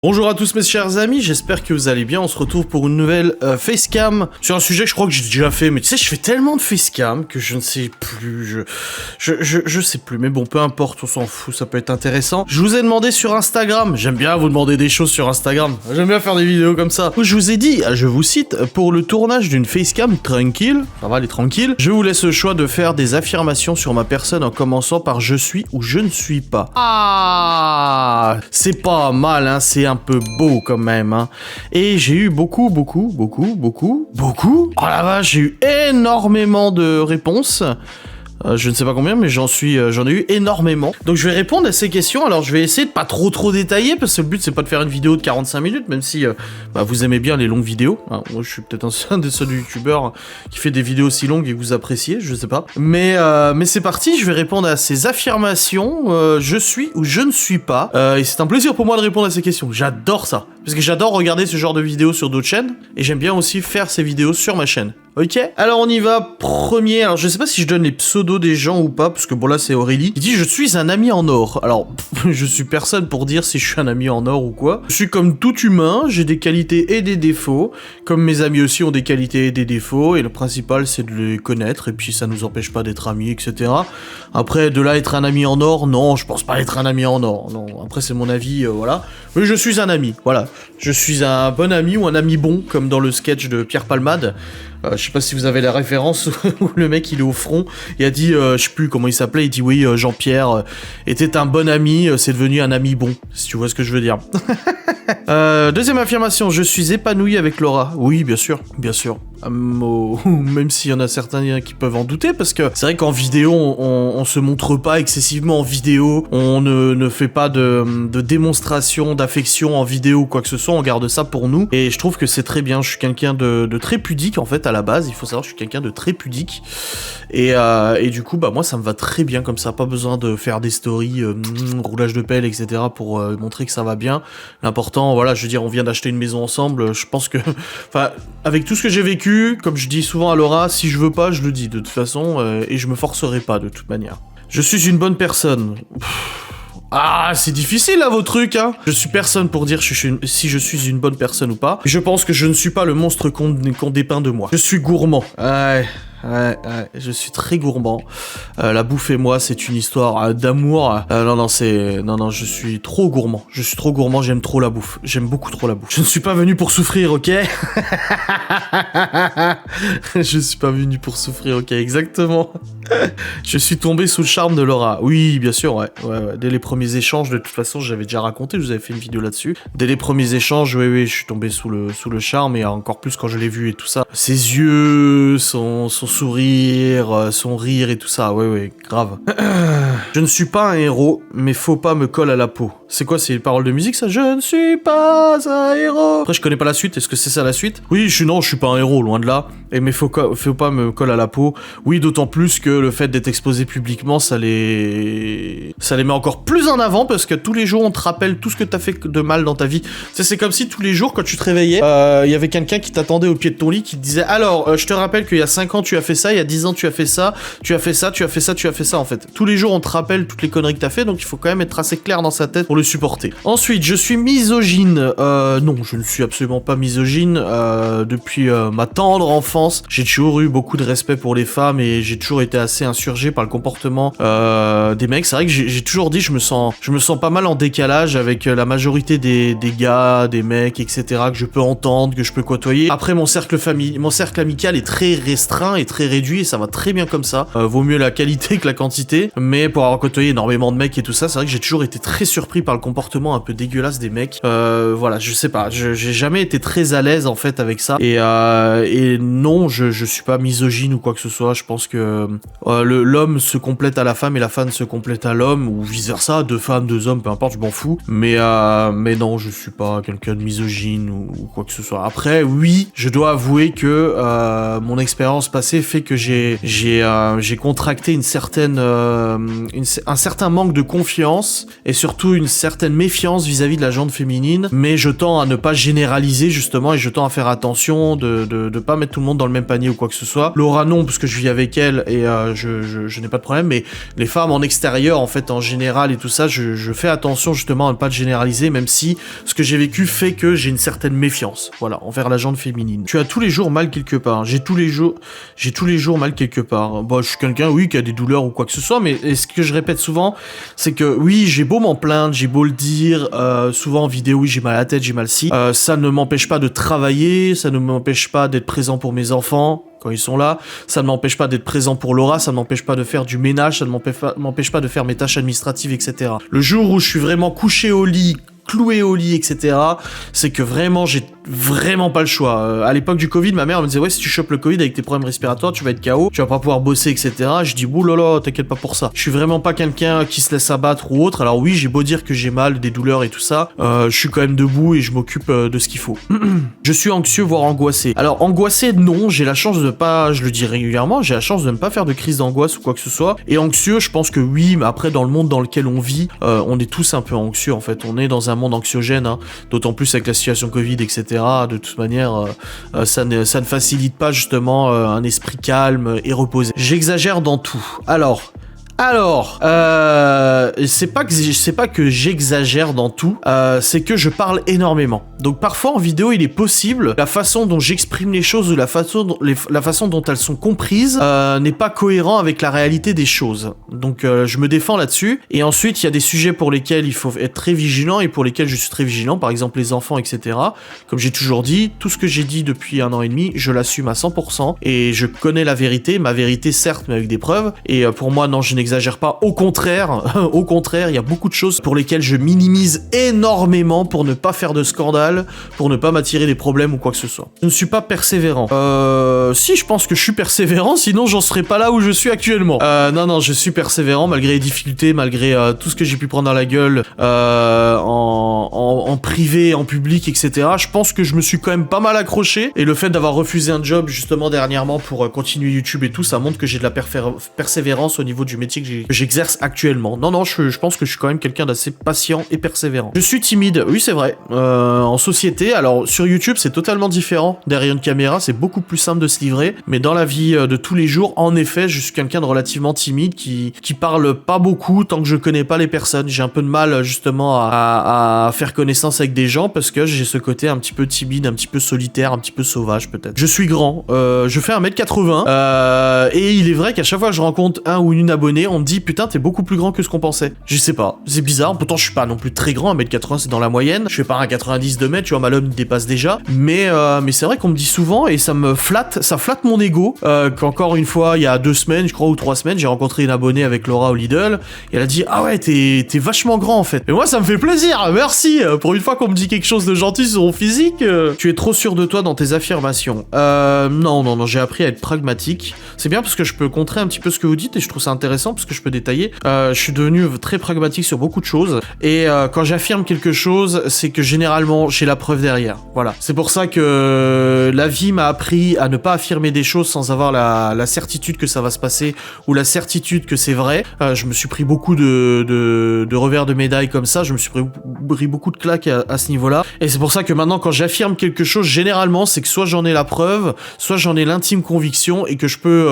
Bonjour à tous mes chers amis, j'espère que vous allez bien, on se retrouve pour une nouvelle facecam sur un sujet que je crois que j'ai déjà fait, mais tu sais je fais tellement de facecam que je ne sais plus, je sais plus, mais bon peu importe, on s'en fout, ça peut être intéressant. Je vous ai demandé sur Instagram, j'aime bien vous demander des choses sur Instagram, j'aime bien faire des vidéos comme ça, où je vous ai dit, je vous cite, pour le tournage d'une facecam tranquille, ça va aller tranquille, je vous laisse le choix de faire des affirmations sur ma personne en commençant par je suis ou je ne suis pas. Ah, c'est pas mal hein, c'est un peu beau quand même, hein. Et j'ai eu beaucoup, oh la vache, j'ai eu énormément de réponses. Je ne sais pas combien, mais j'en ai eu énormément. Donc je vais répondre à ces questions. Alors je vais essayer de pas trop détailler, parce que le but c'est pas de faire une vidéo de 45 minutes, même si vous aimez bien les longues vidéos. Hein, moi je suis peut-être un des seuls youtubeurs qui fait des vidéos aussi longues et que vous appréciez, je sais pas. Mais c'est parti, je vais répondre à ces affirmations. Je suis ou je ne suis pas. Et c'est un plaisir pour moi de répondre à ces questions. J'adore ça. Parce que j'adore regarder ce genre de vidéos sur d'autres chaînes. Et j'aime bien aussi faire ces vidéos sur ma chaîne. Ok, alors on y va. Premier, alors je sais pas si je donne les pseudos des gens ou pas, parce que bon là c'est Aurélie. Il dit je suis un ami en or. Alors je suis personne pour dire si je suis un ami en or ou quoi. Je suis comme tout humain, j'ai des qualités et des défauts. Comme mes amis aussi ont des qualités et des défauts. Et le principal c'est de les connaître, et puis ça nous empêche pas d'être amis, etc. Après de là être un ami en or, non, je pense pas être un ami en or. Non, après c'est mon avis, voilà. Mais je suis un ami, voilà. Je suis un bon ami ou un ami bon, comme dans le sketch de Pierre Palmade. Je sais pas si vous avez la référence où le mec il est au front et a dit, je sais plus comment il s'appelait, il dit oui, Jean-Pierre était un bon ami, c'est devenu un ami bon, si tu vois ce que je veux dire. Deuxième affirmation, je suis épanoui avec Laura. Oui, bien sûr, bien sûr. Même s'il y en a certains qui peuvent en douter, parce que c'est vrai qu'en vidéo, on se montre pas excessivement en vidéo, on ne fait pas de démonstration d'affection en vidéo ou quoi que ce soit, on garde ça pour nous, et je trouve que c'est très bien. Je suis quelqu'un de très pudique en fait à la base, il faut savoir, je suis quelqu'un de très pudique, et du coup moi ça me va très bien comme ça, pas besoin de faire des stories, roulage de pelle, etc. pour montrer que ça va bien. L'important, voilà, je veux dire, on vient d'acheter une maison ensemble, je pense que, enfin, avec tout ce que j'ai vécu, comme je dis souvent à Laura, si je veux pas, je le dis de toute façon, et je me forcerai pas de toute manière. Je suis une bonne personne. Ah, c'est difficile là vos trucs, hein. Je suis personne pour dire si je suis une bonne personne ou pas. Je pense que je ne suis pas le monstre qu'on dépeint de moi. Je suis gourmand. Ouais, je suis très gourmand. La bouffe et moi, c'est une histoire d'amour. Non, je suis trop gourmand. Je suis trop gourmand, j'aime trop la bouffe. J'aime beaucoup trop la bouffe. Je ne suis pas venu pour souffrir, ok? Je suis pas venu pour souffrir, ok, exactement. Je suis tombé sous le charme de Laura. Oui, bien sûr, ouais. Dès les premiers échanges, de toute façon, j'avais déjà raconté, je vous avais fait une vidéo là-dessus. Dès les premiers échanges, oui, je suis tombé sous le charme, et encore plus quand je l'ai vu et tout ça. Ses yeux, son sourire, son rire et tout ça, ouais, grave. Je ne suis pas un héros, mais faut pas me coller à la peau. C'est quoi, c'est les paroles de musique ça? Je ne suis pas un héros. Après je connais pas la suite, est-ce que c'est ça la suite? Oui, je suis pas un héros, loin de là. Mais faut pas me coller à la peau. Oui, d'autant plus que le fait d'être exposé publiquement, ça les met encore plus en avant, parce que tous les jours on te rappelle tout ce que t'as fait de mal dans ta vie. Tu sais, c'est comme si tous les jours quand tu te réveillais, y avait quelqu'un qui t'attendait au pied de ton lit, qui te disait alors, je te rappelle qu'il y a 5 ans tu as fait ça, il y a 10 ans tu as fait ça, tu as fait ça en fait. Tous les jours on te rappelle toutes les conneries que t'as fait, donc il faut quand même être assez clair dans sa tête pour le supporter. Ensuite, je suis misogyne. Non, je ne suis absolument pas misogyne. Depuis ma tendre enfance, j'ai toujours eu beaucoup de respect pour les femmes, et j'ai toujours été assez insurgé par le comportement des mecs. C'est vrai que j'ai toujours dit, je me sens pas mal en décalage avec la majorité des gars, des mecs, etc. que je peux entendre, que je peux côtoyer. Après, mon cercle amical est très restreint et très réduit, et ça va très bien comme ça. Vaut mieux la qualité que la quantité, mais pour avoir côtoyé énormément de mecs et tout ça, c'est vrai que j'ai toujours été très surpris par le comportement un peu dégueulasse des mecs. Voilà, je sais pas, j'ai jamais été très à l'aise en fait avec ça, et non, je suis pas misogyne ou quoi que ce soit. Je pense que l'homme se complète à la femme et la femme se complète à l'homme, ou vice versa, deux femmes, deux hommes, peu importe, je m'en fous. Mais non, je suis pas quelqu'un de misogyne ou quoi que ce soit. Après, oui, je dois avouer que mon expérience passée fait que j'ai contracté un certain manque de confiance, et surtout certaine méfiance vis-à-vis de la gente féminine, mais je tends à ne pas généraliser justement et je tends à faire attention de pas mettre tout le monde dans le même panier ou quoi que ce soit. Laura non, parce que je vis avec elle et je n'ai pas de problème, mais les femmes en extérieur en fait en général et tout ça, je fais attention justement à ne pas le généraliser, même si ce que j'ai vécu fait que j'ai une certaine méfiance, voilà, envers la gente féminine. Tu as tous les jours mal quelque part, j'ai tous les jours mal quelque part. Bon, je suis quelqu'un, oui, qui a des douleurs ou quoi que ce soit, mais ce que je répète souvent, c'est que oui, j'ai beau m'en plaindre, j'ai beau le dire, souvent en vidéo, oui, j'ai mal à la tête, j'ai mal ci, ça ne m'empêche pas de travailler, ça ne m'empêche pas d'être présent pour mes enfants quand ils sont là, ça ne m'empêche pas d'être présent pour Laura, ça ne m'empêche pas de faire du ménage, ça ne m'empêche pas de faire mes tâches administratives, etc. Le jour où je suis vraiment couché au lit, cloué au lit, etc., c'est que vraiment, j'ai vraiment pas le choix. À l'époque du Covid, ma mère me disait, ouais, si tu chopes le Covid avec tes problèmes respiratoires, tu vas être KO, tu vas pas pouvoir bosser, etc. Je dis, boulala, t'inquiète pas pour ça. Je suis vraiment pas quelqu'un qui se laisse abattre ou autre. Alors oui, j'ai beau dire que j'ai mal, des douleurs et tout ça, je suis quand même debout et je m'occupe de ce qu'il faut. Je suis anxieux, voire angoissé. Alors, angoissé, non, j'ai la chance de pas, je le dis régulièrement, j'ai la chance de ne pas faire de crise d'angoisse ou quoi que ce soit. Et anxieux, je pense que oui, mais après, dans le monde dans lequel on vit, on est tous un peu anxieux, en fait. On est dans un monde anxiogène, hein, d'autant plus avec la situation Covid, etc. De toute manière, ça ne facilite pas justement un esprit calme et reposé. J'exagère dans tout. Alors, c'est pas que j'exagère dans tout, c'est que je parle énormément. Donc parfois en vidéo, il est possible la façon dont j'exprime les choses ou la façon dont elles sont comprises n'est pas cohérent avec la réalité des choses. Donc je me défends là-dessus. Et ensuite, il y a des sujets pour lesquels il faut être très vigilant et pour lesquels je suis très vigilant. Par exemple, les enfants, etc. Comme j'ai toujours dit, tout ce que j'ai dit depuis 1 an et demi, je l'assume à 100%. Et je connais la vérité, ma vérité certes, mais avec des preuves. Et pour moi, non, je n'exagère pas. Au contraire, il y a beaucoup de choses pour lesquelles je minimise énormément pour ne pas faire de scandale, pour ne pas m'attirer des problèmes ou quoi que ce soit. Je ne suis pas persévérant. Si, je pense que je suis persévérant, sinon j'en serais pas là où je suis actuellement. Non, je suis persévérant malgré les difficultés, malgré tout ce que j'ai pu prendre dans la gueule en privé, en public, etc. Je pense que je me suis quand même pas mal accroché et le fait d'avoir refusé un job justement dernièrement pour continuer YouTube et tout, ça montre que j'ai de la persévérance au niveau du métier que j'exerce actuellement. Non, je pense que je suis quand même quelqu'un d'assez patient et persévérant. Je suis timide, oui c'est vrai. En société, alors sur YouTube c'est totalement différent. Derrière une caméra c'est beaucoup plus simple de se livrer, mais dans la vie de tous les jours, en effet, je suis quelqu'un de relativement timide qui parle pas beaucoup tant que je connais pas les personnes. J'ai un peu de mal justement à faire connaissance avec des gens parce que j'ai ce côté un petit peu timide, un petit peu solitaire, un petit peu sauvage peut-être. Je suis grand, je fais 1m80 et il est vrai qu'à chaque fois que je rencontre un ou une abonnée, on me dit putain t'es beaucoup plus grand que ce qu'on pensait. Je sais pas, c'est bizarre, pourtant je suis pas non plus très grand, 1m80 c'est dans la moyenne, je fais pas 1m90 2 mètres, tu vois, ma l'homme me dépasse déjà, mais c'est vrai qu'on me dit souvent et ça me flatte, ça flatte mon ego, qu'encore une fois il y a 2 semaines je crois ou 3 semaines j'ai rencontré une abonnée avec Laura au Lidl et elle a dit ah ouais t'es vachement grand en fait, et moi ça me fait plaisir, merci, pour une fois qu'on me dit quelque chose de gentil sur mon physique. Tu es trop sûr de toi dans tes affirmations. Non, j'ai appris à être pragmatique, c'est bien parce que je peux contrer un petit peu ce que vous dites et je trouve ça intéressant parce que je peux détailler. Je suis devenu très pragmatique sur beaucoup de choses et quand j'affirme quelque chose, c'est que généralement j'ai la preuve derrière. Voilà. C'est pour ça que la vie m'a appris à ne pas affirmer des choses sans avoir la certitude que ça va se passer ou la certitude que c'est vrai. Je me suis pris beaucoup de revers de médaille comme ça, je me suis pris beaucoup de claques à ce niveau-là. Et c'est pour ça que maintenant quand j'affirme quelque chose, généralement c'est que soit j'en ai la preuve, soit j'en ai l'intime conviction et que je peux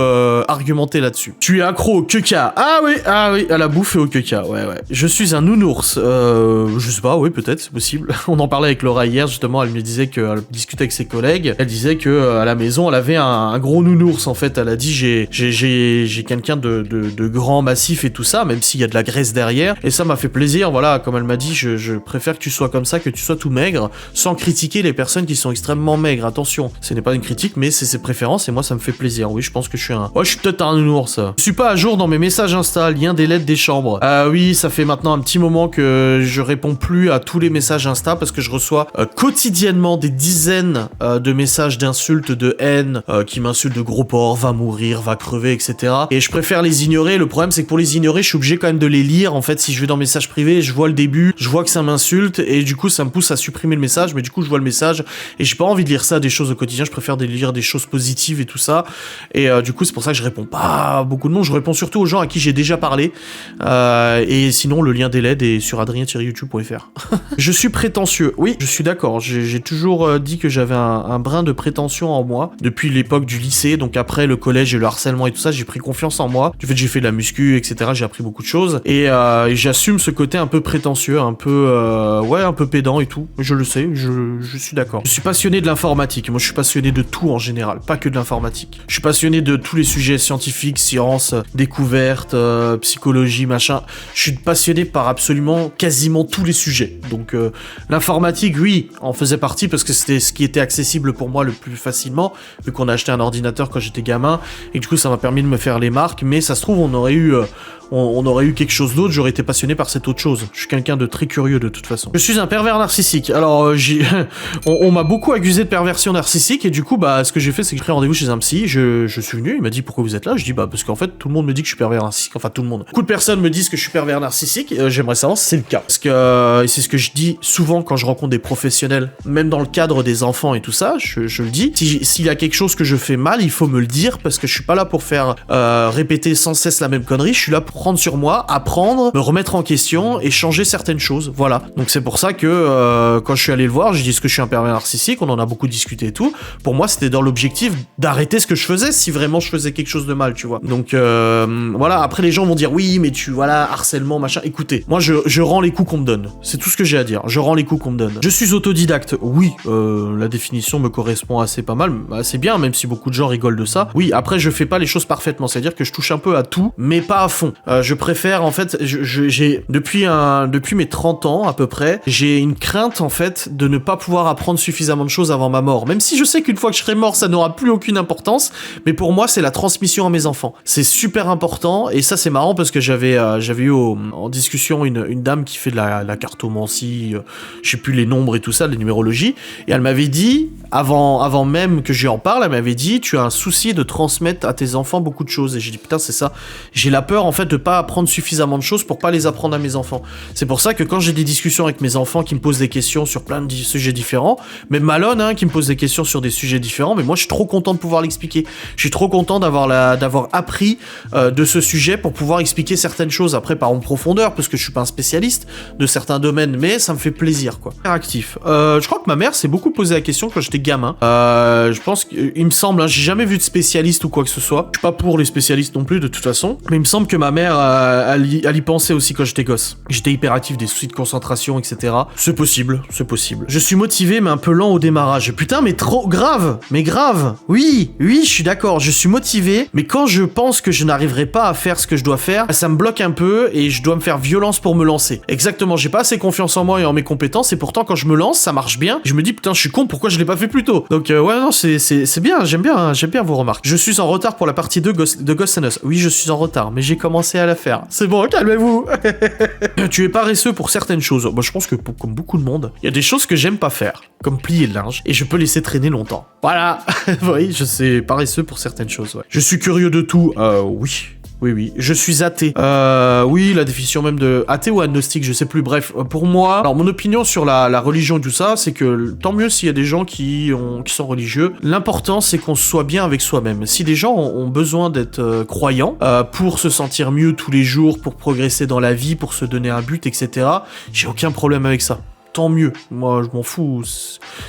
argumenter là-dessus. Tu es accro au caca. Ah oui, à la bouffe et au caca, ouais. Je suis un nounours, je sais pas, oui, peut-être, c'est possible. On en parlait avec Laura hier, justement, elle me disait qu'elle discutait avec ses collègues, elle disait que à la maison, elle avait un gros nounours, en fait, elle a dit, j'ai quelqu'un de grand, massif et tout ça, même s'il y a de la graisse derrière, et ça m'a fait plaisir, voilà, comme elle m'a dit, je préfère que tu sois comme ça, que tu sois tout maigre, sans critiquer les personnes qui sont extrêmement maigres, attention, ce n'est pas une critique, mais c'est ses préférences, et moi, ça me fait plaisir, oui, je pense que je suis peut-être un nounours. Je suis pas à jour dans mes messages Insta, lien des lettres des chambres. Oui, ça fait maintenant un petit moment que je réponds plus à tous les messages Insta parce que je reçois reçois quotidiennement des dizaines de messages d'insultes, de haine, qui m'insultent de gros porc, va mourir, va crever, etc. Et je préfère les ignorer. Le problème, c'est que pour les ignorer, je suis obligé quand même de les lire. En fait, si je vais dans message privé, je vois le début, je vois que ça m'insulte, et du coup, ça me pousse à supprimer le message, mais du coup, je vois le message, et j'ai pas envie de lire ça, des choses au quotidien. Je préfère lire des choses positives et tout ça. Et du coup, c'est pour ça que je réponds pas à beaucoup de monde. Je réponds surtout aux gens à qui j'ai déjà parlé. Et sinon, le lien des LED est sur adrien-youtube.fr. Je suis prétentieux. Oui, je suis d'accord. J'ai toujours dit que j'avais un brin de prétention en moi depuis l'époque du lycée. Donc après le collège et le harcèlement et tout ça, j'ai pris confiance en moi. Du fait, j'ai fait de la muscu, etc. J'ai appris beaucoup de choses. Et j'assume ce côté un peu prétentieux, un peu un peu pédant et tout. Je le sais, je suis d'accord. Je suis passionné de l'informatique. Moi, je suis passionné de tout en général, pas que de l'informatique. Je suis passionné de tous les sujets scientifiques, sciences, découvertes, psychologie, machin. Je suis passionné par absolument quasiment tous les sujets. Donc l'informatique, oui, en faisait partie parce que c'était ce qui était accessible pour moi le plus facilement, vu qu'on a acheté un ordinateur quand j'étais gamin, et du coup ça m'a permis de me faire les marques, mais ça se trouve on aurait eu quelque chose d'autre, j'aurais été passionné par cette autre chose. Je suis quelqu'un de très curieux de toute façon. Je suis un pervers narcissique. Alors on m'a beaucoup accusé de perversion narcissique, et du coup ce que j'ai fait, c'est que j'ai pris rendez-vous chez un psy. Je suis venu, il m'a dit pourquoi vous êtes là. Je dis parce qu'en fait tout le monde me dit que je suis pervers narcissique. Enfin tout le monde. Beaucoup de personnes me disent que je suis pervers narcissique. J'aimerais savoir si c'est le cas. Parce que c'est ce que je dis souvent quand je rencontre des professionnels, même dans le cadre des enfants et tout ça. Je le dis. S'il y a quelque chose que je fais mal, il faut me le dire, parce que je suis pas là pour faire répéter sans cesse la même connerie. Je suis là pour prendre sur moi, apprendre, me remettre en question et changer certaines choses. Voilà. Donc c'est pour ça que quand je suis allé le voir, je dis, est-ce que je suis un pervers narcissique? On en a beaucoup discuté et tout. Pour moi, c'était dans l'objectif d'arrêter ce que je faisais si vraiment je faisais quelque chose de mal, tu vois. Donc voilà. Après, les gens vont dire oui, mais harcèlement, machin. Écoutez, moi je rends les coups qu'on me donne. C'est tout ce que j'ai à dire. Je rends les coups qu'on me donne. Je suis autodidacte. Oui, la définition me correspond assez pas mal, assez bien, même si beaucoup de gens rigolent de ça. Oui, après je fais pas les choses parfaitement. C'est-à-dire que je touche un peu à tout, mais pas à fond. Je préfère, en fait, j'ai depuis mes 30 ans à peu près, j'ai une crainte en fait de ne pas pouvoir apprendre suffisamment de choses avant ma mort. Même si je sais qu'une fois que je serai mort, ça n'aura plus aucune importance, mais pour moi c'est la transmission à mes enfants. C'est super important, et ça c'est marrant parce que j'avais eu en discussion une dame qui fait de la cartomancie, je sais plus les nombres et tout ça, la numérologie, et elle m'avait dit, avant même que j'y en parle, elle m'avait dit, tu as un souci de transmettre à tes enfants beaucoup de choses. Et j'ai dit, putain, c'est ça. J'ai la peur en fait de pas apprendre suffisamment de choses pour pas les apprendre à mes enfants. C'est pour ça que quand j'ai des discussions avec mes enfants qui me posent des questions sur plein de sujets différents, même Malone qui me pose des questions sur des sujets différents, mais moi je suis trop content de pouvoir l'expliquer. Je suis trop content d'avoir appris de ce sujet pour pouvoir expliquer certaines choses, après pas en profondeur parce que je suis pas un spécialiste de certains domaines, mais ça me fait plaisir quoi. Actif. Je crois que ma mère s'est beaucoup posé la question quand j'étais gamin. Je pense qu'il me semble, j'ai jamais vu de spécialiste ou quoi que ce soit. Je suis pas pour les spécialistes non plus de toute façon, mais il me semble que ma mère elle y pensait aussi quand j'étais gosse. J'étais hyperactif, des soucis de concentration, etc. C'est possible, c'est possible. Je suis motivé mais un peu lent au démarrage. Putain, mais trop grave, mais grave. Oui, je suis d'accord, je suis motivé, mais quand je pense que je n'arriverai pas à faire ce que je dois faire, ça me bloque un peu et je dois me faire violence pour me lancer. Exactement, j'ai pas assez confiance en moi et en mes compétences, et pourtant quand je me lance, ça marche bien. Je me dis putain, je suis con, pourquoi je l'ai pas fait plus tôt? Donc ouais, non, c'est bien, j'aime bien vos remarques. Je suis en retard pour la partie 2 de Ghost and Us. Oui, je suis en retard, mais j'ai commencé à la faire. C'est bon, calmez-vous. Tu es paresseux pour certaines choses. Moi, je pense que comme beaucoup de monde, il y a des choses que j'aime pas faire, comme plier le linge, et je peux laisser traîner longtemps. Voilà. Oui, je sais, paresseux pour certaines choses, ouais. Je suis curieux de tout. Oui. Oui, je suis athée. Oui, la définition même de athée ou agnostique, je sais plus. Bref, pour moi, alors mon opinion sur la religion et tout ça, c'est que tant mieux s'il y a des gens qui sont religieux. L'important, c'est qu'on soit bien avec soi-même. Si des gens ont besoin d'être croyants pour se sentir mieux tous les jours, pour progresser dans la vie, pour se donner un but, etc., j'ai aucun problème avec ça. Tant mieux, moi je m'en fous,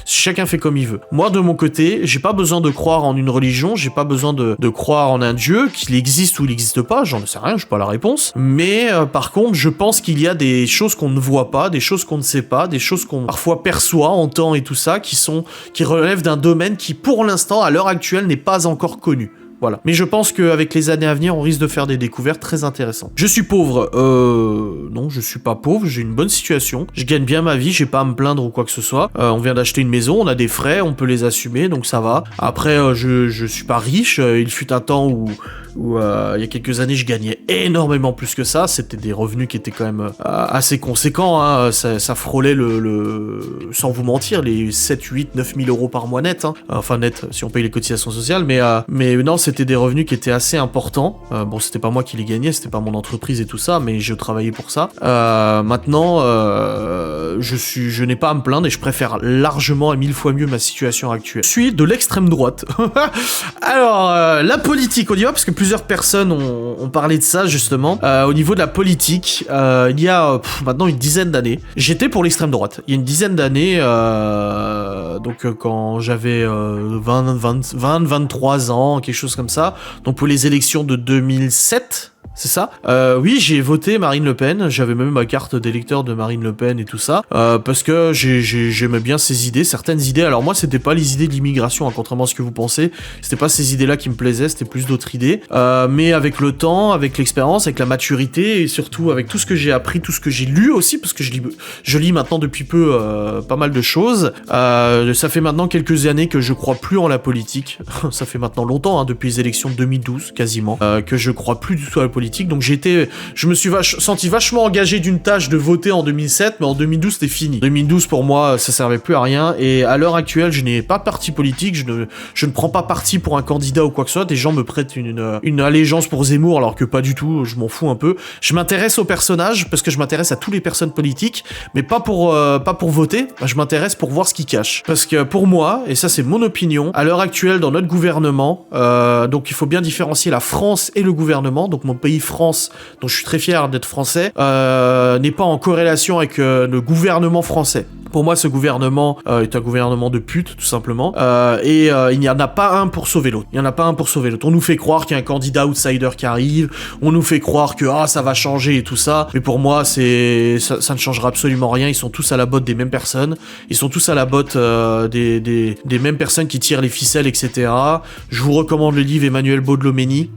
chacun fait comme il veut. Moi de mon côté, j'ai pas besoin de croire en une religion, j'ai pas besoin de croire en un dieu, qu'il existe ou il n'existe pas, j'en sais rien, j'ai pas la réponse. Mais par contre, je pense qu'il y a des choses qu'on ne voit pas, des choses qu'on ne sait pas, des choses qu'on parfois perçoit, entend et tout ça, qui relèvent d'un domaine qui pour l'instant, à l'heure actuelle, n'est pas encore connu. Voilà. Mais je pense qu'avec les années à venir, on risque de faire des découvertes très intéressantes. Je suis pauvre. Non, je suis pas pauvre, j'ai une bonne situation. Je gagne bien ma vie, j'ai pas à me plaindre ou quoi que ce soit. On vient d'acheter une maison, on a des frais, on peut les assumer, donc ça va. Après, je suis pas riche. Il fut un temps où où il y a quelques années je gagnais énormément plus que ça, c'était des revenus qui étaient quand même assez conséquents, hein. Ça frôlait sans vous mentir, les 7, 8, 9 000 euros par mois net, hein. Enfin net si on paye les cotisations sociales, mais non, c'était des revenus qui étaient assez importants. Bon, c'était pas moi qui les gagnais, c'était pas mon entreprise et tout ça, mais je travaillais pour ça. Maintenant, je n'ai pas à me plaindre et je préfère largement et 1000 fois mieux ma situation actuelle. Je suis de l'extrême droite. Alors, la politique, on y va, parce que plusieurs personnes ont parlé de ça, justement. Au niveau de la politique, il y a maintenant une dizaine d'années, j'étais pour l'extrême droite. Il y a une dizaine d'années, donc quand j'avais 23 ans, quelque chose comme ça, donc pour les élections de 2007... C'est ça. Oui, j'ai voté Marine Le Pen. J'avais même ma carte d'électeur de Marine Le Pen et tout ça, parce que j'aimais bien ses idées, certaines idées. Alors moi, c'était pas les idées de l'immigration, hein, contrairement à ce que vous pensez. C'était pas ces idées-là qui me plaisaient, c'était plus d'autres idées. Mais avec le temps, avec l'expérience, avec la maturité et surtout avec tout ce que j'ai appris, tout ce que j'ai lu aussi, parce que je lis maintenant depuis peu pas mal de choses. Ça fait maintenant quelques années que je crois plus en la politique. Ça fait maintenant longtemps, hein, depuis les élections de 2012 quasiment, que je crois plus du tout à la politique. Donc je me suis senti vachement engagé d'une tâche de voter en 2007, mais en 2012 c'était fini. 2012 pour moi ça servait plus à rien, et à l'heure actuelle je n'ai pas parti politique, je ne prends pas parti pour un candidat ou quoi que ce soit. Des gens me prêtent une allégeance pour Zemmour alors que pas du tout, je m'en fous un peu. Je m'intéresse aux personnages parce que je m'intéresse à toutes les personnes politiques, mais pas pour voter, je m'intéresse pour voir ce qu'ils cachent. Parce que pour moi, et ça c'est mon opinion, à l'heure actuelle dans notre gouvernement, donc il faut bien différencier la France et le gouvernement, donc mon pays France, dont je suis très fier d'être français, n'est pas en corrélation avec le gouvernement français. Pour moi, ce gouvernement est un gouvernement de pute, tout simplement. Il n'y en a pas un pour sauver l'autre. Il n'y en a pas un pour sauver l'autre. On nous fait croire qu'il y a un candidat outsider qui arrive. On nous fait croire que ça va changer et tout ça. Mais pour moi, ça ne changera absolument rien. Ils sont tous à la botte des mêmes personnes. Ils sont tous à la botte des mêmes personnes qui tirent les ficelles, etc. Je vous recommande le livre Emmanuel Baudelomeni,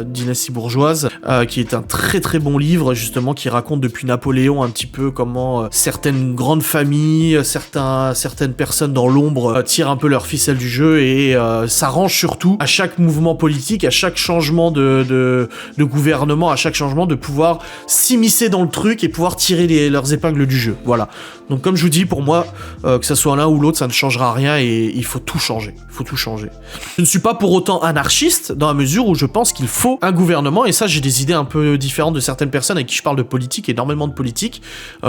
Dynastie bourgeoise, qui est un très très bon livre, justement, qui raconte depuis Napoléon un petit peu comment certaines grandes familles, certaines personnes dans l'ombre tirent un peu leur ficelle du jeu et s'arrangent surtout à chaque mouvement politique, à chaque changement de gouvernement, à chaque changement de pouvoir s'immiscer dans le truc et pouvoir tirer leurs épingles du jeu. Voilà. Donc comme je vous dis, pour moi, que ça soit l'un ou l'autre, ça ne changera rien et il faut tout changer. Il faut tout changer. Je ne suis pas pour autant anarchiste dans la mesure où je pense qu'il faut un gouvernement, et ça j'ai des idées un peu différentes de certaines personnes avec qui je parle de politique, énormément de politique.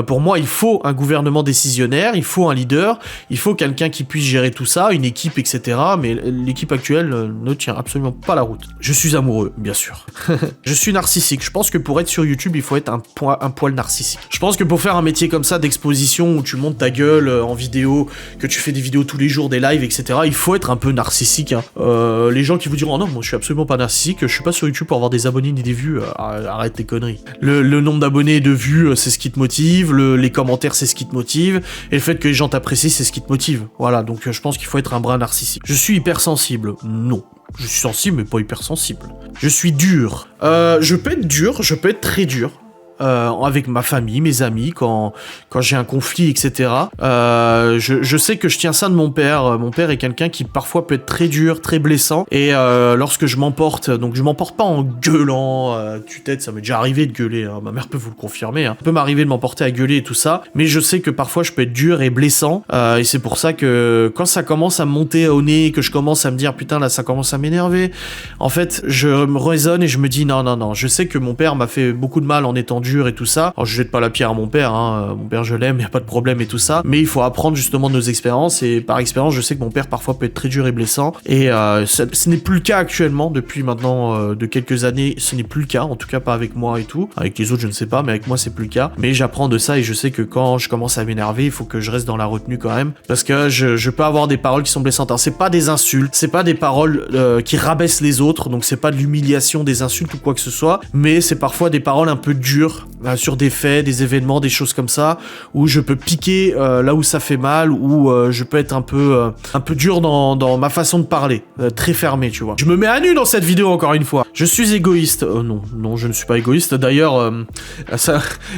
Pour moi, il faut un gouvernement décisionnaire, il faut un leader, il faut quelqu'un qui puisse gérer tout ça, une équipe, etc. Mais l'équipe actuelle ne tient absolument pas la route. Je suis amoureux, bien sûr. Je suis narcissique. Je pense que pour être sur YouTube, il faut être un poil narcissique. Je pense que pour faire un métier comme ça d'exposition où tu montes ta gueule en vidéo, que tu fais des vidéos tous les jours, des lives, etc., il faut être un peu narcissique, hein. Les gens qui vous diront non, moi je suis absolument pas narcissique, je suis pas sur YouTube pour avoir des abonnés ni des vues, arrête tes conneries. Le nombre d'abonnés et de vues, c'est ce qui te motive, les commentaires, c'est ce qui te motive, et le fait que les gens t'apprécient, c'est ce qui te motive. Voilà, donc je pense qu'il faut être un brin narcissique. Je suis hypersensible. Non. Je suis sensible, mais pas hypersensible. Je suis dur. Je peux être dur, je peux être très dur. Avec ma famille, mes amis, quand j'ai un conflit, etc. Je sais que je tiens ça de mon père. Mon père est quelqu'un qui parfois peut être très dur, très blessant. Et lorsque je m'emporte, donc je m'emporte pas en gueulant, tue-tête, ça m'est déjà arrivé de gueuler, hein. Ma mère peut vous le confirmer, hein. Ça peut m'arriver de m'emporter à gueuler et tout ça, mais je sais que parfois je peux être dur et blessant, et c'est pour ça que quand ça commence à me monter au nez, que je commence à me dire putain là ça commence à m'énerver, en fait je me raisonne et je me dis non, je sais que mon père m'a fait beaucoup de mal en étant dur et tout ça. Alors je jette pas la pierre à mon père, hein. Mon père je l'aime, y a pas de problème et tout ça, mais il faut apprendre justement de nos expériences, et par expérience je sais que mon père parfois peut être très dur et blessant, et ce n'est plus le cas actuellement, depuis maintenant de quelques années, ce n'est plus le cas, en tout cas pas avec moi et tout, avec les autres je ne sais pas, mais avec moi c'est plus le cas, mais j'apprends de ça et je sais que quand je commence à m'énerver, il faut que je reste dans la retenue quand même, parce que je peux avoir des paroles qui sont blessantes. Alors c'est pas des insultes, c'est pas des paroles qui rabaissent les autres, donc c'est pas de l'humiliation, des insultes ou quoi que ce soit, mais c'est parfois des paroles un peu dures sur des faits, des événements, des choses comme ça, où je peux piquer là où ça fait mal, où je peux être un peu dur dans ma façon de parler, très fermé, tu vois. Je me mets à nu dans cette vidéo encore une fois. Je suis égoïste. Non, je ne suis pas égoïste. D'ailleurs,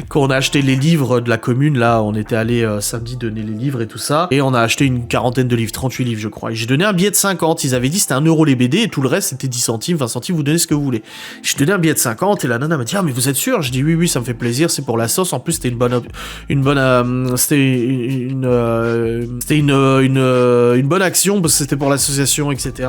quand on a acheté les livres de la commune, là, on était allé samedi donner les livres et tout ça, et on a acheté une quarantaine de livres, 38 livres je crois, et j'ai donné un billet de 50, ils avaient dit c'était 1 euro les BD, et tout le reste c'était 10 centimes, 20 centimes, vous donnez ce que vous voulez. J'ai donné un billet de 50, et la nana m'a dit, ah mais vous êtes sûr? Je dis oui, ça me fait plaisir, c'est pour la sauce, en plus c'était une bonne action, parce que c'était pour l'association, etc.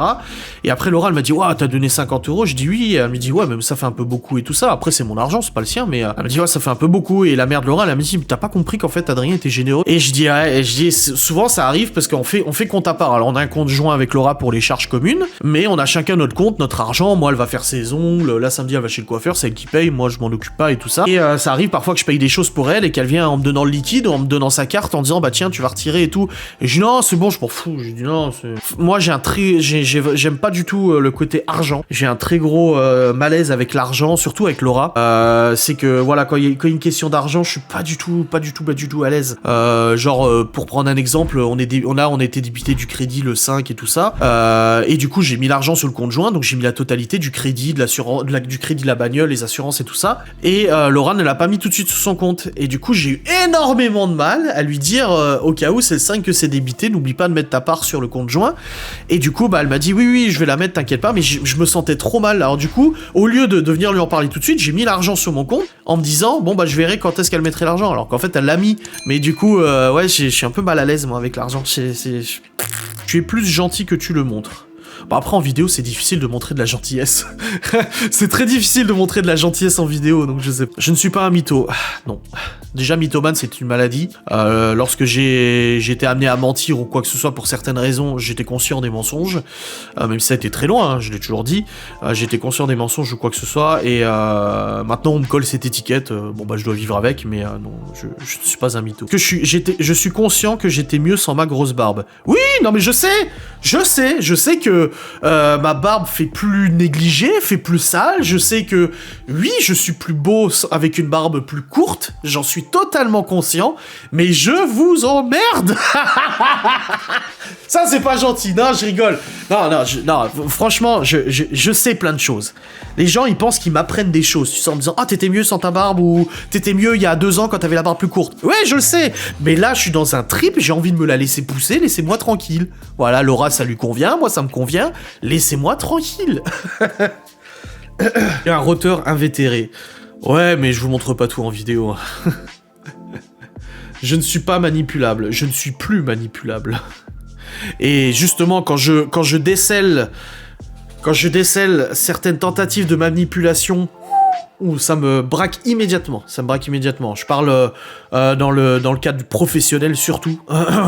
Et après Laura, elle m'a dit, ouais, t'as donné 50 euros, je dis oui, elle me dit, ouais, mais ça fait un peu beaucoup et tout ça, après c'est mon argent, c'est pas le sien, mais elle me dit, ouais, ça fait un peu beaucoup, et la mère de Laura, elle m'a dit, t'as pas compris qu'en fait Adrien était généreux? Et je dis, ouais, souvent ça arrive parce qu'on fait compte à part. Alors on a un compte joint avec Laura pour les charges communes, mais on a chacun notre compte, notre argent. Moi elle va faire ses ongles, là samedi elle va chez le coiffeur, c'est elle qui paye, moi je m'en occupe pas et tout ça. Et ça arrive parfois que je paye des choses pour elle et qu'elle vient en me donnant le liquide, en me donnant sa carte, en disant bah tiens tu vas retirer et tout. Et je dis non c'est bon, je m'en fous. Je dis non c'est... Moi j'aime pas du tout le côté argent. J'ai un très gros malaise avec l'argent, surtout avec Laura. C'est que voilà quand il y a une question d'argent, je suis pas du tout à l'aise. Pour prendre un exemple, on a été débité du crédit le 5 et tout ça, et du coup j'ai mis l'argent sur le compte joint, donc j'ai mis la totalité du crédit, de l'assurance, du crédit de la bagnole, les assurances et tout ça, et Laura ne l'a pas mis tout de suite sur son compte, et du coup j'ai eu énormément de mal à lui dire au cas où c'est le 5 que c'est débité, n'oublie pas de mettre ta part sur le compte joint, et du coup elle m'a dit oui je vais la mettre, t'inquiète pas, mais je me sentais trop mal, alors du coup au lieu de venir lui en parler tout de suite, j'ai mis l'argent sur mon compte en me disant bon bah je verrai quand est-ce qu'elle mettrait l'argent, alors qu'en fait elle l'a mis, mais du coup ouais je suis un peu mal à l'aise moi avec l'argent. Tu es plus gentil que tu le montres. Bon après en vidéo c'est difficile de montrer de la gentillesse. C'est très difficile de montrer de la gentillesse en vidéo, donc je sais pas. Je ne suis pas un mytho. Non. Déjà mythomane c'est une maladie. Lorsque j'ai été amené à mentir ou quoi que ce soit pour certaines raisons, j'étais conscient des mensonges. Même si ça a été très loin, hein, je l'ai toujours dit. J'étais conscient des mensonges ou quoi que ce soit. Et maintenant on me colle cette étiquette. Bon bah je dois vivre avec, mais non, je ne suis pas un mytho. Je suis conscient que j'étais mieux sans ma grosse barbe. Oui, non mais je sais que ma barbe fait plus négligée, fait plus sale, je sais que, oui, je suis plus beau avec une barbe plus courte, j'en suis totalement conscient, mais je vous emmerde. Ça, c'est pas gentil, non, je rigole. Non, franchement, je sais plein de choses. Les gens, ils pensent qu'ils m'apprennent des choses, tu sais, en me disant, ah, t'étais mieux sans ta barbe, ou t'étais mieux il y a 2 ans quand t'avais la barbe plus courte. Ouais, je le sais, mais là, je suis dans un trip, j'ai envie de me la laisser pousser, laissez-moi tranquille. Voilà, Laura, ça lui convient, moi, ça me convient, laissez-moi tranquille. Il y a un roteur invétéré. Ouais, mais je vous montre pas tout en vidéo. Je ne suis pas manipulable, je ne suis plus manipulable. Et justement, quand je décèle certaines tentatives de manipulation, ça me braque immédiatement. Je parle dans le cadre professionnel surtout.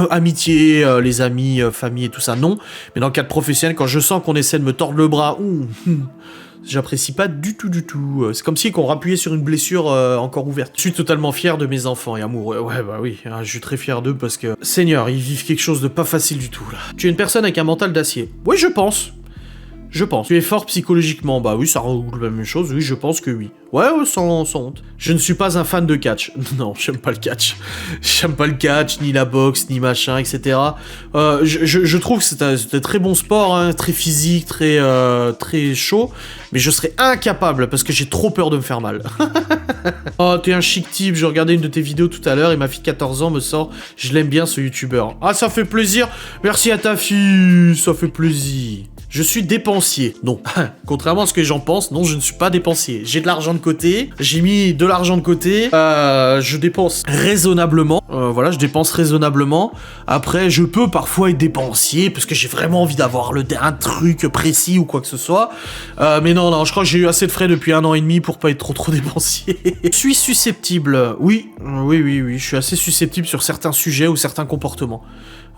Amitié, les amis, famille et tout ça, non. Mais dans le cadre professionnel, quand je sens qu'on essaie de me tordre le bras, j'apprécie pas du tout. C'est comme si on rappuyait sur une blessure encore ouverte. Je suis totalement fier de mes enfants et amoureux. Ouais, bah oui, hein, je suis très fier d'eux parce que... Seigneur, ils vivent quelque chose de pas facile du tout, là. Tu es une personne avec un mental d'acier. Oui, je pense. Tu es fort psychologiquement. Bah oui, ça regroupe la même chose. Oui, je pense que oui. Ouais, sans honte. Je ne suis pas un fan de catch. Non, j'aime pas le catch. J'aime pas le catch, ni la boxe, ni machin, etc. Je trouve que c'est un très bon sport, hein, très physique, très chaud. Mais je serais incapable parce que j'ai trop peur de me faire mal. Oh, t'es un chic type. Je regardais une de tes vidéos tout à l'heure et ma fille de 14 ans me sort. Je l'aime bien ce youtubeur. Ah, ça fait plaisir. Merci à ta fille. Ça fait plaisir. Je suis dépensier. Non. Contrairement à ce que les gens pensent, non, je ne suis pas dépensier. J'ai de l'argent de côté. J'ai mis de l'argent de côté. Je dépense raisonnablement. Voilà, je dépense raisonnablement. Après, je peux parfois être dépensier parce que j'ai vraiment envie d'avoir un truc précis ou quoi que ce soit. Mais non, je crois que j'ai eu assez de frais depuis 1 an et demi pour pas être trop dépensier. Je suis susceptible. Oui. Je suis assez susceptible sur certains sujets ou certains comportements.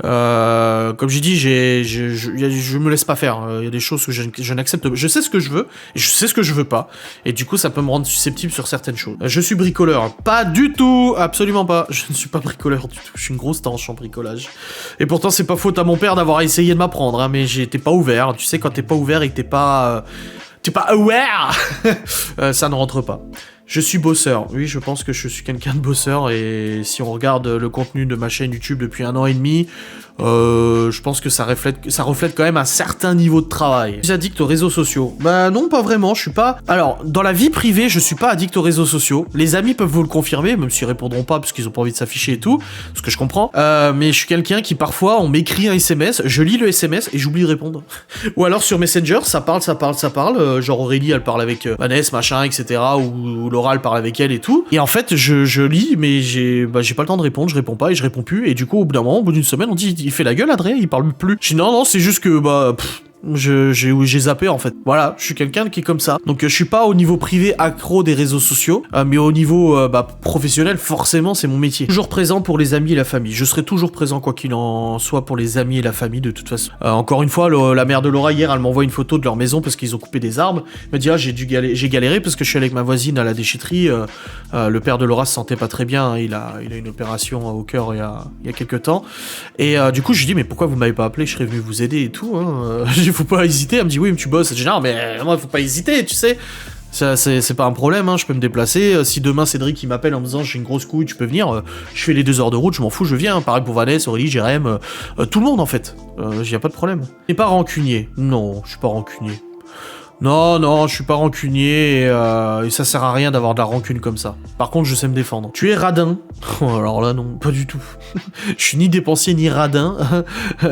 Comme j'ai dit, je me laisse pas faire. Il y a des choses que je n'accepte. Je sais ce que je veux et je sais ce que je veux pas. Et du coup, ça peut me rendre susceptible sur certaines choses. Je suis bricoleur. Pas du tout, absolument pas. Je ne suis pas bricoleur du tout. Je suis une grosse tanche en bricolage. Et pourtant, c'est pas faute à mon père d'avoir essayé de m'apprendre, hein, mais j'étais pas ouvert. Tu sais, quand t'es pas ouvert et que t'es pas aware, ça ne rentre pas. Je suis bosseur. Oui, je pense que je suis quelqu'un de bosseur. Et si on regarde le contenu de ma chaîne YouTube depuis 1 an et demi, je pense que ça reflète quand même un certain niveau de travail. Je suis addict aux réseaux sociaux. Bah non, pas vraiment. Je suis pas... Alors, dans la vie privée, je suis pas addict aux réseaux sociaux. Les amis peuvent vous le confirmer, même s'ils répondront pas parce qu'ils ont pas envie de s'afficher et tout, ce que je comprends. Mais je suis quelqu'un qui parfois, on m'écrit un SMS, je lis le SMS et j'oublie de répondre. Ou alors sur Messenger, ça parle. Genre Aurélie, elle parle avec Vanessa, machin, etc. Ou Laura, elle parle avec elle et tout. Et en fait, je lis, mais j'ai pas le temps de répondre, je réponds pas et je réponds plus. Et du coup, au bout d'un moment, au bout d'une semaine, on dit, il fait la gueule, Adrien, il parle plus. Je dis non, c'est juste que, j'ai zappé en fait. Voilà, je suis quelqu'un qui est comme ça. Donc je suis pas au niveau privé accro des réseaux sociaux, mais au niveau professionnel, forcément c'est mon métier. Toujours présent pour les amis et la famille. Je serai toujours présent quoi qu'il en soit pour les amis et la famille de toute façon. Encore une fois, la mère de Laura hier, elle m'envoie une photo de leur maison parce qu'ils ont coupé des arbres. Elle me dit j'ai galéré parce que je suis avec ma voisine à la déchetterie. Le père de Laura se sentait pas très bien. Hein. Il a une opération au cœur il y a quelques temps. Et du coup je lui dis mais pourquoi vous m'avez pas appelé? Je serais venu vous aider et tout. Hein. Faut pas hésiter. Elle me dit oui mais tu bosses. Je dis non mais moi faut pas hésiter, tu sais. Ça, c'est pas un problème, hein, je peux me déplacer. Si demain Cédric il m'appelle en me disant j'ai une grosse couille, tu peux venir, je fais les 2 heures de route, je m'en fous, je viens. Pareil pour Vanessa, Aurélie, Jérém, tout le monde en fait. Y a pas de problème. Je suis pas rancunier. Non, je suis pas rancunier. Non, je suis pas rancunier et ça sert à rien d'avoir de la rancune comme ça. Par contre, je sais me défendre. Tu es radin. Oh, alors là, non, pas du tout. Je suis ni dépensier, ni radin,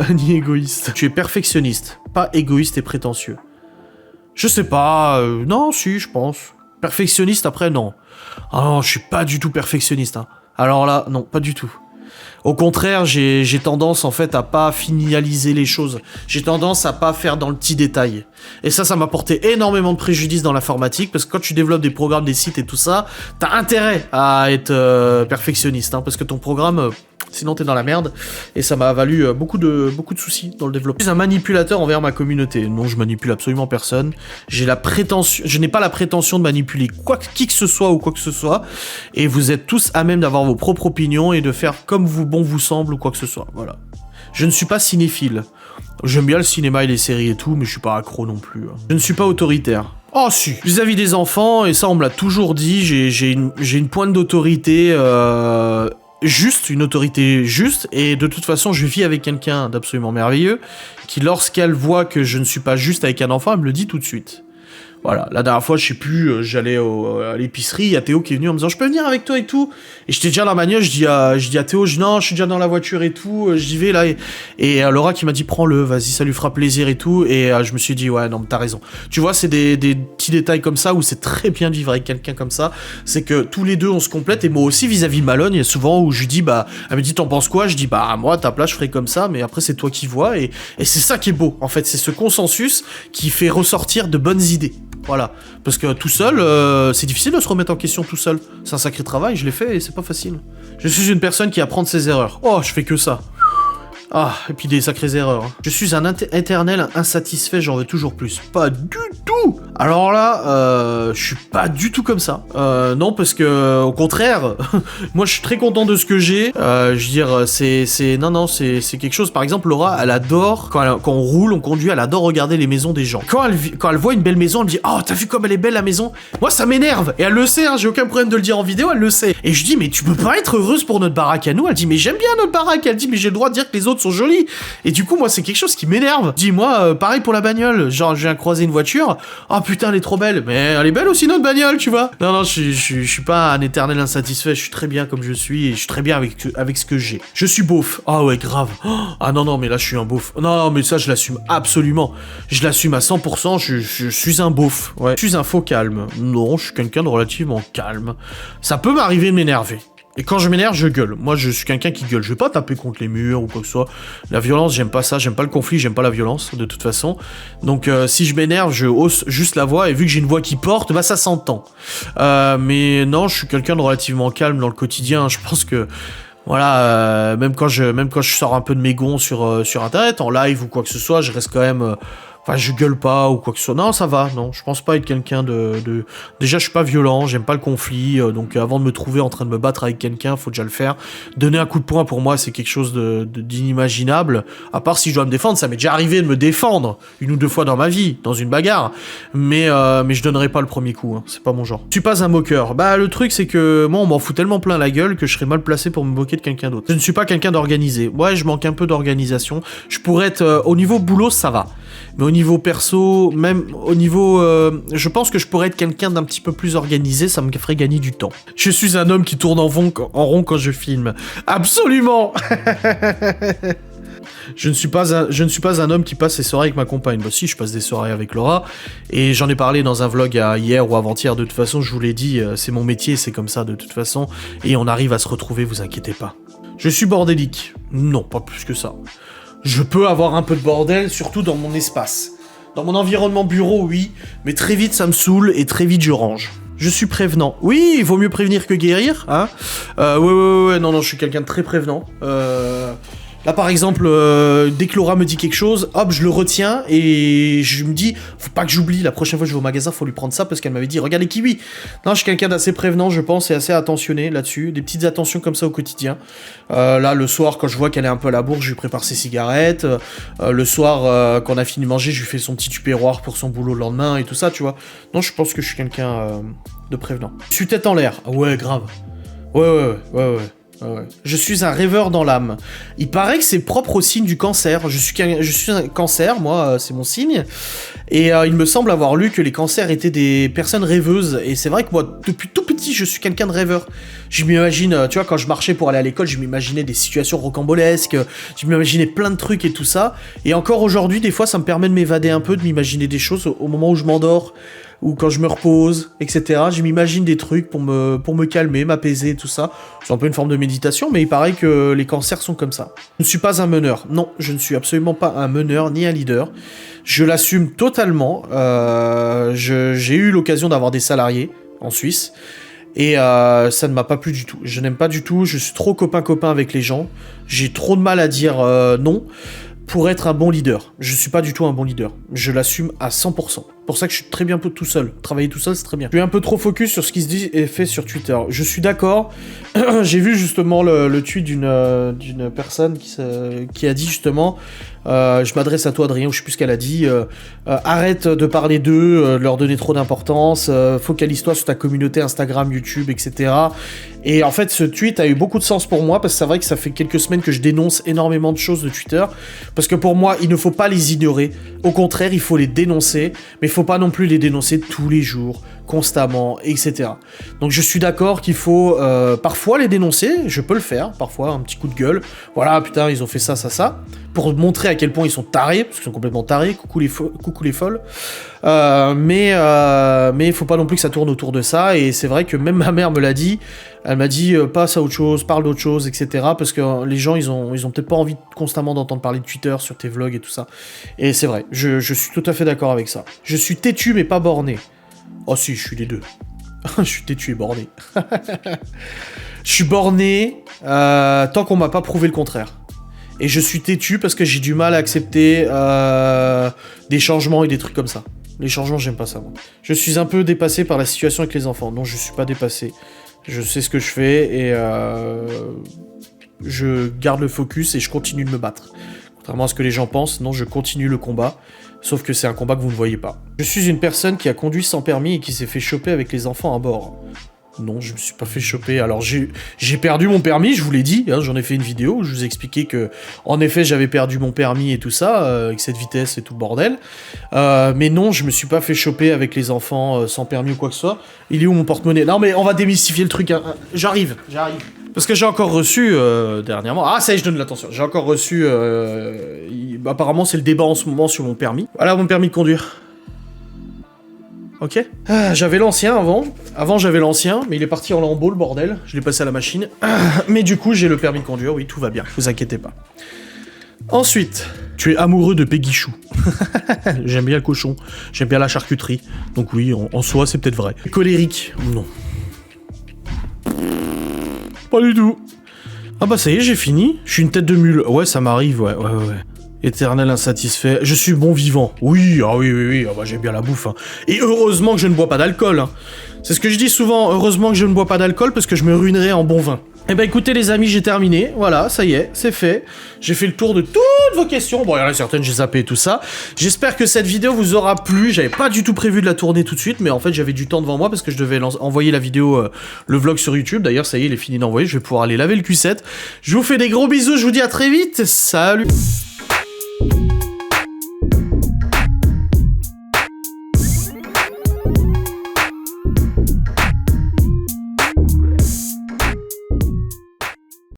ni égoïste. Tu es perfectionniste, pas égoïste et prétentieux. Je sais pas, non, si, je pense. Perfectionniste, après, non. Ah non, je suis pas du tout perfectionniste. Hein. Alors là, non, pas du tout. Au contraire, j'ai tendance en fait à pas finaliser les choses. J'ai tendance à pas faire dans le petit détail. Et ça m'a porté énormément de préjudice dans l'informatique parce que quand tu développes des programmes, des sites et tout ça, t'as intérêt à être perfectionniste, hein, parce que ton programme, sinon t'es dans la merde. Et ça m'a valu beaucoup de soucis dans le développement. Je suis un manipulateur envers ma communauté. Non, je manipule absolument personne. Je n'ai pas la prétention de manipuler qui que ce soit ou quoi que ce soit. Et vous êtes tous à même d'avoir vos propres opinions et de faire comme bon vous semble ou quoi que ce soit. Voilà. Je ne suis pas cinéphile. J'aime bien le cinéma et les séries et tout, mais je suis pas accro non plus. Je ne suis pas autoritaire. Oh si, vis-à-vis des enfants, et ça on me l'a toujours dit, j'ai une pointe d'autorité juste, une autorité juste, et de toute façon je vis avec quelqu'un d'absolument merveilleux, qui lorsqu'elle voit que je ne suis pas juste avec un enfant, elle me le dit tout de suite. Voilà, la dernière fois, je sais plus, j'allais à l'épicerie, il y a Théo qui est venu en me disant « Je peux venir avec toi et tout ?» Et j'étais déjà dans la bagnole, je dis à Théo « Non, je suis déjà dans la voiture et tout, j'y vais là. » Et Laura qui m'a dit « Prends-le, vas-y, ça lui fera plaisir et tout. » Et je me suis dit « Ouais, non, mais t'as raison. » Tu vois, c'est des petits détails comme ça où c'est très bien de vivre avec quelqu'un comme ça. C'est que tous les deux, on se complète. Et moi aussi, vis-à-vis de Malone, il y a souvent où je lui dis « Elle me dit « T'en penses quoi ?» Je dis « Moi, à ta place, je ferais comme ça. » Mais après, c'est toi qui vois. Et c'est ça qui est beau, en fait. C'est ce consensus qui fait ressortir de bonnes idées. Voilà, parce que tout seul, c'est difficile de se remettre en question tout seul. C'est un sacré travail, je l'ai fait et c'est pas facile. Je suis une personne qui apprend de ses erreurs. Oh, je fais que ça. Ah, et puis des sacrées erreurs. Hein. Je suis un éternel insatisfait, j'en veux toujours plus. Pas du tout. Alors là, je suis pas du tout comme ça. Non, parce que au contraire, moi je suis très content de ce que j'ai. Je veux dire, c'est quelque chose. Par exemple, Laura, elle adore quand on roule, on conduit, elle adore regarder les maisons des gens. Quand elle voit une belle maison, elle me dit oh t'as vu comme elle est belle la maison. Moi ça m'énerve et elle le sait. Hein, j'ai aucun problème de le dire en vidéo, elle le sait. Et je dis mais tu peux pas être heureuse pour notre baraque à nous. Elle dit mais j'aime bien notre baraque. Elle dit mais j'ai le droit de dire que les autres sont jolis. Et du coup moi c'est quelque chose qui m'énerve. Dis-moi pareil pour la bagnole. Genre je viens croiser une voiture. Oh putain elle est trop belle. Mais elle est belle aussi notre bagnole tu vois. Non je suis pas un éternel insatisfait. Je suis très bien comme je suis et je suis très bien avec ce que j'ai. Je suis beauf. Ah ouais grave. Ah non mais là je suis un beauf. Non mais ça je l'assume absolument. Je l'assume à 100%. Je suis un beauf. Ouais. Je suis un faux calme. Non je suis quelqu'un de relativement calme. Ça peut m'arriver de m'énerver. Et quand je m'énerve, je gueule. Moi, je suis quelqu'un qui gueule. Je vais pas taper contre les murs ou quoi que ce soit. La violence, j'aime pas ça. J'aime pas le conflit, j'aime pas la violence, de toute façon. Donc, si je m'énerve, je hausse juste la voix. Et vu que j'ai une voix qui porte, bah ça s'entend. Mais non, je suis quelqu'un de relativement calme dans le quotidien. Je pense que... Voilà, même quand je sors un peu de mes gonds sur Internet, en live ou quoi que ce soit, je reste quand même... Enfin, je gueule pas ou quoi que ce soit. Non, ça va, non. Je pense pas être quelqu'un de... Déjà, je suis pas violent, j'aime pas le conflit. Donc, avant de me trouver en train de me battre avec quelqu'un, faut déjà le faire. Donner un coup de poing, pour moi, c'est quelque chose d'inimaginable. À part si je dois me défendre, ça m'est déjà arrivé de me défendre 1 ou 2 fois dans ma vie, dans une bagarre. Mais je donnerai pas le premier coup, hein. C'est pas mon genre. Je suis pas un moqueur. Bah, le truc, c'est que moi, on m'en fout tellement plein la gueule que je serais mal placé pour me moquer de quelqu'un d'autre. Je ne suis pas quelqu'un d'organisé. Ouais, je manque un peu d'organisation. Je pourrais être... au niveau boulot, ça va. Mais au niveau perso, même au niveau... je pense que je pourrais être quelqu'un d'un petit peu plus organisé, ça me ferait gagner du temps. Je suis un homme qui tourne en rond quand je filme. Absolument. Je ne suis pas un homme qui passe ses soirées avec ma compagne. Bah si, je passe des soirées avec Laura, et j'en ai parlé dans un vlog hier ou avant-hier, de toute façon, je vous l'ai dit, c'est mon métier, c'est comme ça de toute façon, et on arrive à se retrouver, vous inquiétez pas. Je suis bordélique. Non, pas plus que ça. Je peux avoir un peu de bordel, surtout dans mon espace. Dans mon environnement bureau, oui, mais très vite ça me saoule et très vite je range. Je suis prévenant. Oui, il vaut mieux prévenir que guérir, hein. Ouais, non, je suis quelqu'un de très prévenant. Là, par exemple, dès que Laura me dit quelque chose, hop, je le retiens et je me dis, faut pas que j'oublie, la prochaine fois que je vais au magasin, faut lui prendre ça parce qu'elle m'avait dit, regarde les kiwis. Non, je suis quelqu'un d'assez prévenant, je pense, et assez attentionné là-dessus. Des petites attentions comme ça au quotidien. Là, le soir, quand je vois qu'elle est un peu à la bourre, je lui prépare ses cigarettes. Le soir, quand on a fini de manger, je lui fais son petit tupperware pour son boulot le lendemain et tout ça, tu vois. Non, je pense que je suis quelqu'un de prévenant. Je suis tête en l'air. Ouais, grave. Ouais. Je suis un rêveur dans l'âme. Il paraît que c'est propre au signe du cancer. Je suis un cancer, moi, c'est mon signe. Et il me semble avoir lu que les cancers étaient des personnes rêveuses. Et c'est vrai que moi, depuis tout petit, je suis quelqu'un de rêveur. Je m'imagine, tu vois, quand je marchais pour aller à l'école, je m'imaginais des situations rocambolesques. Je m'imaginais plein de trucs et tout ça. Et encore aujourd'hui, des fois, ça me permet de m'évader un peu, de m'imaginer des choses au moment où je m'endors, ou quand je me repose, etc. Je m'imagine des trucs pour me calmer, m'apaiser, tout ça. C'est un peu une forme de méditation, mais il paraît que les cancers sont comme ça. Je ne suis pas un meneur. Non, je ne suis absolument pas un meneur ni un leader. Je l'assume totalement. J'ai eu l'occasion d'avoir des salariés en Suisse. Et ça ne m'a pas plu du tout. Je n'aime pas du tout. Je suis trop copain-copain avec les gens. J'ai trop de mal à dire non pour être un bon leader. Je suis pas du tout un bon leader. Je l'assume à 100%. Pour ça que je suis très bien tout seul. Travailler tout seul, c'est très bien. Je suis un peu trop focus sur ce qui se dit et fait sur Twitter. Je suis d'accord. J'ai vu justement le tweet d'une personne qui a dit justement, je m'adresse à toi Adrien, je sais plus ce qu'elle a dit, arrête de parler d'eux, de leur donner trop d'importance, focalise-toi sur ta communauté Instagram, YouTube, etc. Et en fait, ce tweet a eu beaucoup de sens pour moi, parce que c'est vrai que ça fait quelques semaines que je dénonce énormément de choses de Twitter, parce que pour moi, il ne faut pas les ignorer. Au contraire, il faut les dénoncer, mais il faut pas non plus les dénoncer tous les jours, constamment, etc. Donc je suis d'accord qu'il faut parfois les dénoncer, je peux le faire, parfois un petit coup de gueule, voilà, putain, ils ont fait ça, pour montrer à quel point ils sont tarés, parce qu'ils sont complètement tarés, coucou les folles, mais il faut pas non plus que ça tourne autour de ça, et c'est vrai que même ma mère me l'a dit, elle m'a dit passe à autre chose, parle d'autre chose, etc. Parce que les gens, ils ont peut-être pas envie constamment d'entendre parler de Twitter sur tes vlogs et tout ça. Et c'est vrai, je suis tout à fait d'accord avec ça. Je suis têtu mais pas borné. Oh si, je suis les deux. Je suis têtu et borné. Je suis borné tant qu'on m'a pas prouvé le contraire. Et je suis têtu parce que j'ai du mal à accepter des changements et des trucs comme ça. Les changements, j'aime pas ça, moi. Je suis un peu dépassé par la situation avec les enfants. Non, je suis pas dépassé. Je sais ce que je fais et je garde le focus et je continue de me battre. Contrairement à ce que les gens pensent, non, je continue le combat. Sauf que c'est un combat que vous ne voyez pas. Je suis une personne qui a conduit sans permis et qui s'est fait choper avec les enfants à bord. Non, je me suis pas fait choper. Alors j'ai perdu mon permis, je vous l'ai dit, hein, j'en ai fait une vidéo où je vous ai expliqué que, en effet, j'avais perdu mon permis et tout ça, avec cette vitesse et tout le bordel. Mais non, je me suis pas fait choper avec les enfants sans permis ou quoi que ce soit. Il est où mon porte-monnaie? Non mais on va démystifier le truc, hein. J'arrive. Parce que j'ai encore reçu, dernièrement... Ah, ça y est, je donne l'attention. J'ai encore reçu... apparemment, c'est le débat en ce moment sur mon permis. Voilà mon permis de conduire. Ok. J'avais l'ancien avant. Avant, j'avais l'ancien, mais il est parti en lambeaux, le bordel. Je l'ai passé à la machine. Mais du coup, j'ai le permis de conduire. Oui, tout va bien. Vous inquiétez pas. Ensuite, tu es amoureux de Peggy Chou. J'aime bien le cochon. J'aime bien la charcuterie. Donc oui, en soi, c'est peut-être vrai. Colérique. Non. Pas du tout. Ah bah ça y est, j'ai fini. Je suis une tête de mule. Ouais, ça m'arrive, ouais. Éternel insatisfait. Je suis bon vivant. Oui, ah oui, ah bah, j'aime bien la bouffe. Hein. Et heureusement que je ne bois pas d'alcool. Hein. C'est ce que je dis souvent, heureusement que je ne bois pas d'alcool parce que je me ruinerais en bon vin. Eh ben écoutez les amis, j'ai terminé, voilà, ça y est, c'est fait. J'ai fait le tour de toutes vos questions, bon il y en a certaines, j'ai zappé et tout ça. J'espère que cette vidéo vous aura plu, j'avais pas du tout prévu de la tourner tout de suite, mais en fait j'avais du temps devant moi parce que je devais envoyer la vidéo, le vlog sur YouTube. D'ailleurs ça y est, il est fini d'envoyer, je vais pouvoir aller laver le Q7. Je vous fais des gros bisous, je vous dis à très vite, salut.